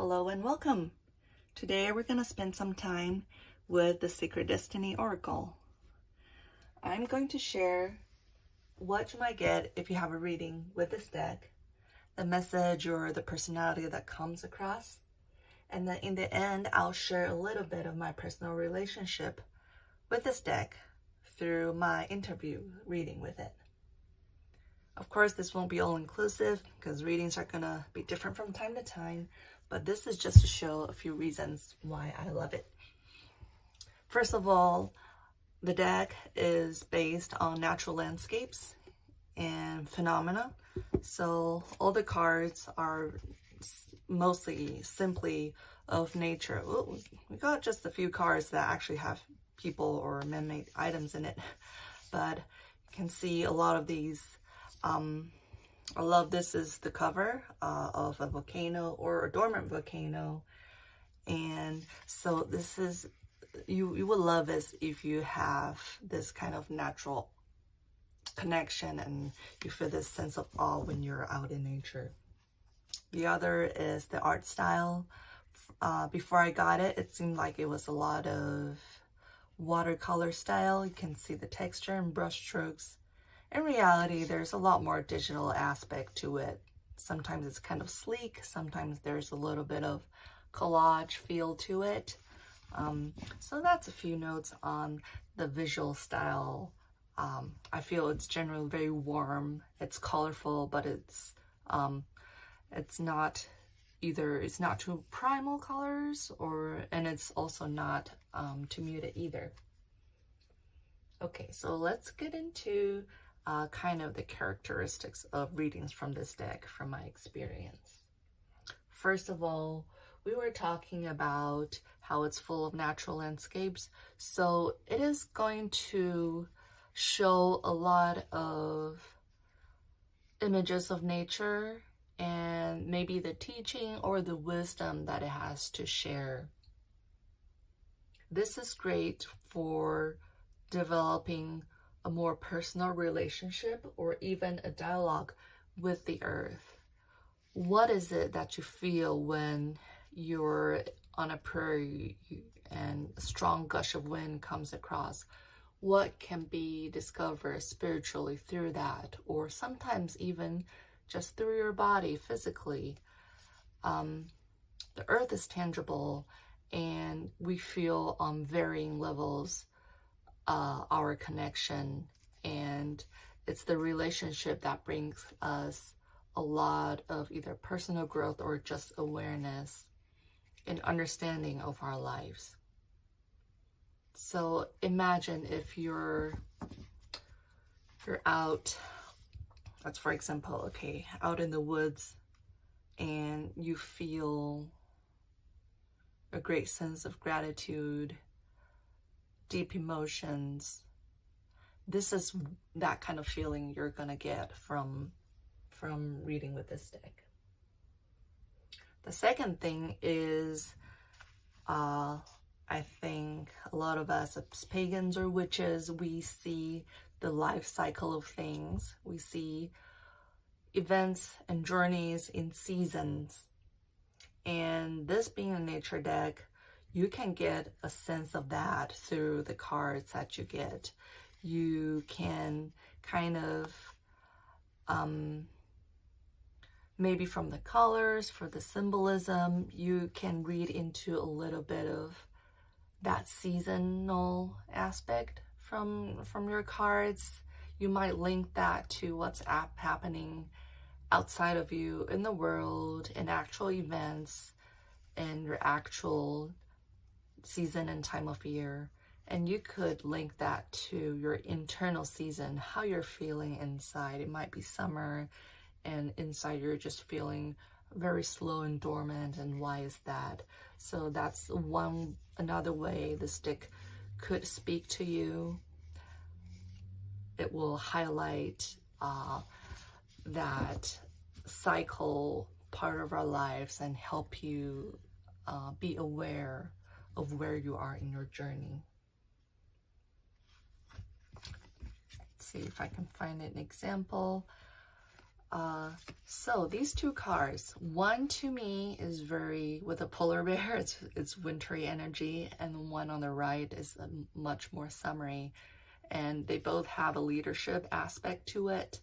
Hello and welcome. Today we're going to spend some time with the Secret Destiny Oracle. I'm going to share what you might get if you have a reading with this deck, the message or the personality that comes across, and then in the end I'll share a little bit of my personal relationship with this deck through my interview reading with it. Of course, this won't be all inclusive because readings are going to be different from time to time, but this is just to show a few reasons why I love it. First of all, the deck is based on natural landscapes and phenomena. So all the cards are mostly simply of nature. Ooh, we got just a few cards that actually have people or man-made items in it, but you can see a lot of these. I love this is the cover of a volcano or a dormant volcano, and so this is you will love this if you have this kind of natural connection and you feel this sense of awe when you're out in nature. The other is the art style. Before I got it, it seemed like it was a lot of watercolor style. You can see the texture and brush strokes. In reality, there's a lot more digital aspect to it. Sometimes it's kind of sleek, sometimes there's a little bit of collage feel to it. So that's a few notes on the visual style. I feel it's generally very warm, it's colorful, but it's not too primal colors, and it's also not too muted either. Okay, so let's get into kind of the characteristics of readings from this deck from my experience. First of all, we were talking about how it's full of natural landscapes. So it is going to show a lot of images of nature and maybe the teaching or the wisdom that it has to share. This is great for developing a more personal relationship or even a dialogue with the earth. What is it that you feel when you're on a prairie and a strong gush of wind comes across? What can be discovered spiritually through that, or sometimes even just through your body physically? The earth is tangible and we feel on varying levels our connection, and it's the relationship that brings us a lot of either personal growth or just awareness and understanding of our lives. So imagine if you're out, let's for example, okay, out in the woods, and you feel a great sense of gratitude, deep emotions. This is that kind of feeling you're gonna get from reading with this deck. The second thing is, I think a lot of us as pagans or witches, we see the life cycle of things. We see events and journeys in seasons. And this being a nature deck, you can get a sense of that through the cards that you get. You can kind of, maybe from the colors, for the symbolism, you can read into a little bit of that seasonal aspect from your cards. You might link that to what's happening outside of you in the world, in actual events, in your actual season and time of year, and you could link that to your internal season, how you're feeling inside. It might be summer and inside you're just feeling very slow and dormant, and why is that? So that's another way this deck could speak to you. It will highlight that cycle part of our lives and help you be aware of where you are in your journey. Let's see if I can find an example. So these two cards, one to me is very, with a polar bear, it's wintry energy, and the one on the right is much more summery, and they both have a leadership aspect to it.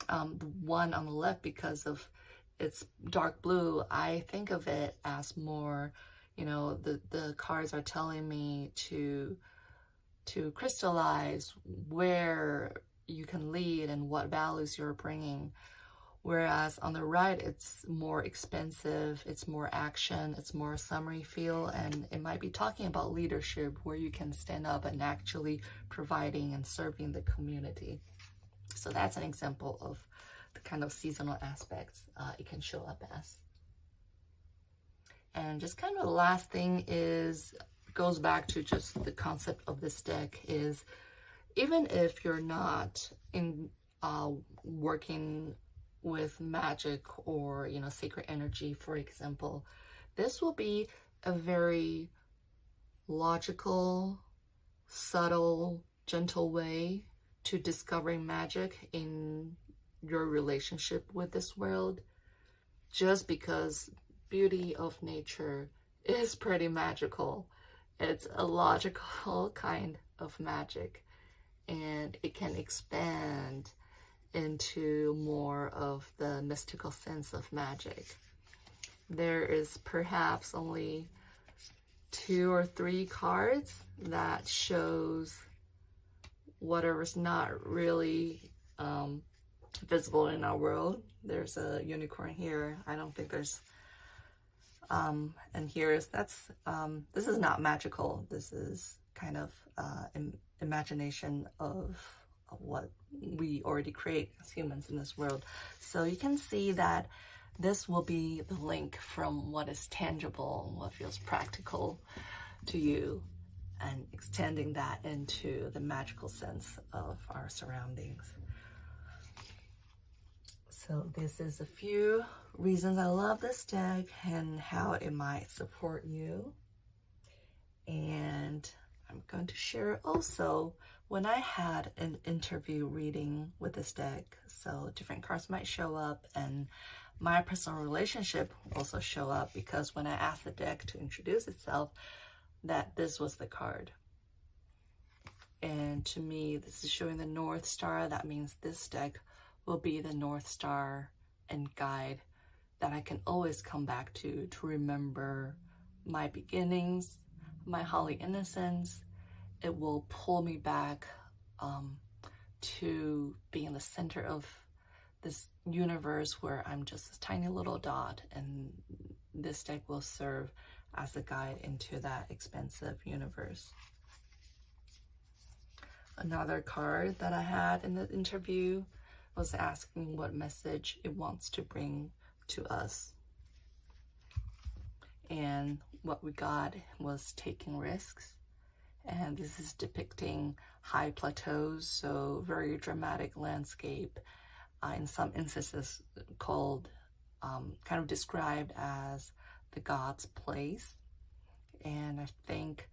The one on the left, because of its dark blue, I think of it as more, you know, the cards are telling me to crystallize where you can lead and what values you're bringing. Whereas on the right, it's more expensive, it's more action, it's more summary feel, and it might be talking about leadership where you can stand up and actually providing and serving the community. So that's an example of the kind of seasonal aspects it can show up as. And just kind of the last thing goes back to just the concept of this deck is, even if you're not in working with magic or, you know, sacred energy, for example, this will be a very logical, subtle, gentle way to discovering magic in your relationship with this world, just because beauty of nature is pretty magical. It's a logical kind of magic, and it can expand into more of the mystical sense of magic. There is perhaps only 2 or 3 cards that shows whatever's not really visible in our world. There's a unicorn here. I don't think there's and here's this is not magical. This is kind of imagination of what we already create as humans in this world. So you can see that this will be the link from what is tangible, what feels practical to you, and extending that into the magical sense of our surroundings. So this is a few reasons I love this deck and how it might support you. And I'm going to share also when I had an interview reading with this deck. So different cards might show up, and my personal relationship also show up, because when I asked the deck to introduce itself, that this was the card. And to me, this is showing the North Star. That means this deck will be the North Star and guide that I can always come back to remember my beginnings, my holly innocence. It will pull me back to being the center of this universe where I'm just a tiny little dot, and this deck will serve as a guide into that expansive universe. Another card that I had in the interview was asking what message it wants to bring to us. And what we got was taking risks. And this is depicting high plateaus, so very dramatic landscape, in some instances called, kind of described as the God's place. And I think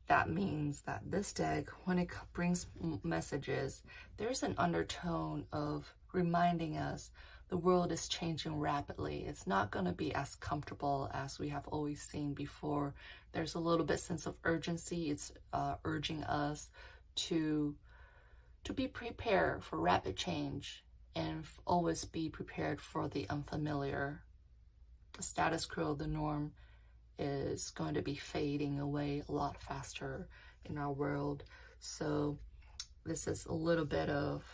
that means that this deck, when it brings messages, there's an undertone of reminding us the world is changing rapidly. It's not going to be as comfortable as we have always seen before. There's a little bit sense of urgency. It's urging us to be prepared for rapid change and always be prepared for the unfamiliar. The status quo, the norm, is going to be fading away a lot faster in our world. So this is a little bit of,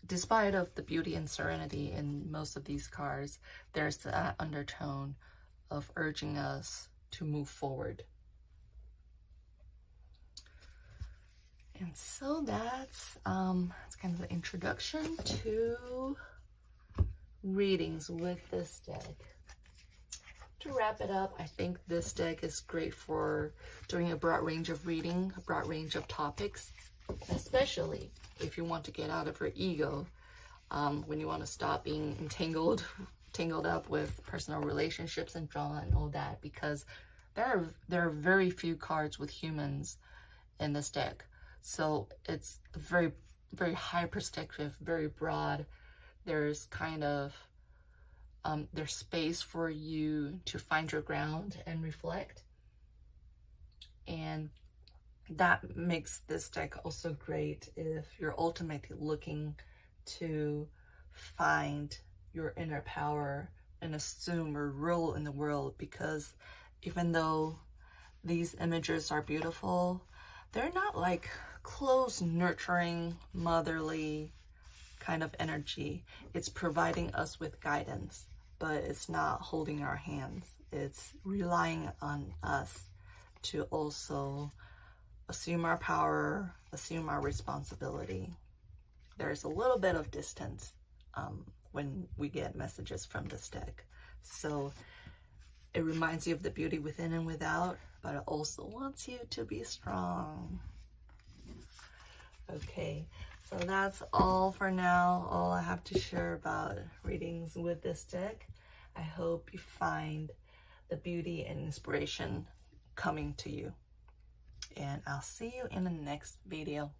despite of the beauty and serenity in most of these cards, there's that undertone of urging us to move forward. And so that's kind of the introduction to readings with this deck. To wrap it up, I think this deck is great for doing a broad range of reading, a broad range of topics, especially if you want to get out of your ego, when you want to stop being tangled up with personal relationships and drama and all that, because there are very few cards with humans in this deck. So it's a very, very high perspective, very broad, there's kind of there's space for you to find your ground and reflect. And that makes this deck also great if you're ultimately looking to find your inner power and assume a role in the world, because even though these images are beautiful, they're not like close, nurturing, motherly kind of energy. It's providing us with guidance, but it's not holding our hands. It's relying on us to also assume our power, assume our responsibility. There's a little bit of distance when we get messages from this deck. So it reminds you of the beauty within and without, but it also wants you to be strong. Okay, so that's all for now, all I have to share about readings with this deck. I hope you find the beauty and inspiration coming to you. And I'll see you in the next video.